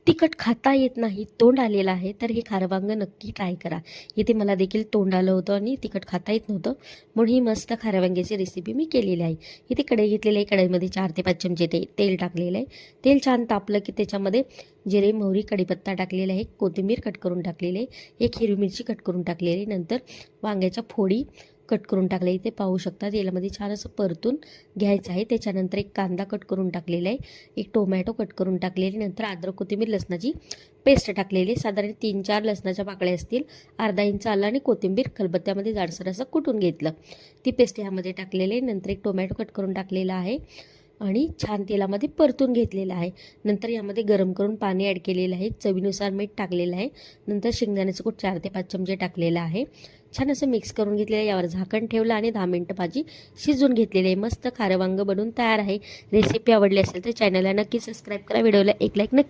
तिखट खाता येत नाही, तोंड आलेलं आहे, तर हे खारं वांगं नक्की ट्राय करा. इथे मला देखील तोंड आलं होतं आणि तिखट खाता येत नव्हतं, म्हणून ही मस्त खाऱ्या वांग्याची रेसिपी मी केलेली आहे. इथे कढई घेतलेली आहे. कढईमध्ये 4 ते 5 चमचे तेल टाकलेलं आहे. तेल छान तापलं की त्याच्यामध्ये जिरे, मोहरी, कढीपत्ता टाकलेला आहे. कोथिंबीर कट करून टाकलेली आहे. एक हिरवी मिरची कट करून टाकलेली आहे. नंतर वांग्याच्या फोडी कट करून टाकले. इथे पाहू शकता तेलामध्ये छान असं परतून घ्यायचं आहे. त्याच्यानंतर एक कांदा कट करून टाकलेला आहे. एक टोमॅटो कट करून टाकलेली. नंतर अद्रक, कोथिंबीर, लसणाची पेस्ट टाकलेली. साधारण 3-4 लसणाच्या पाकळ्या असतील. अर्धा इंच आलं आणि कोथिंबीर खलबत्त्यामध्ये जाडसर असं कुटून घेतलं. ती पेस्ट यामध्ये टाकलेली आहे. नंतर एक टोमॅटो कट करून टाकलेला आहे आणि छान तेलामध्ये परतून घेतलेलं आहे. नंतर यामध्ये गरम करून पाणी ॲड केलेलं आहे. चवीनुसार मीठ टाकलेलं आहे. नंतर शेंगदाण्याचं कूट 4 ते 5 चमचे टाकलेलं आहे. छान असं मिक्स करून घेतलेलं आहे. यावर झाकण ठेवलं आणि 10 मिनिटं भाजी शिजून घेतलेली आहे. मस्त खारं वांगं बनून तयार आहे. रेसिपी आवडली असेल तर चॅनलला नक्की सबस्क्राईब करा. व्हिडिओला एक लाईक नक्की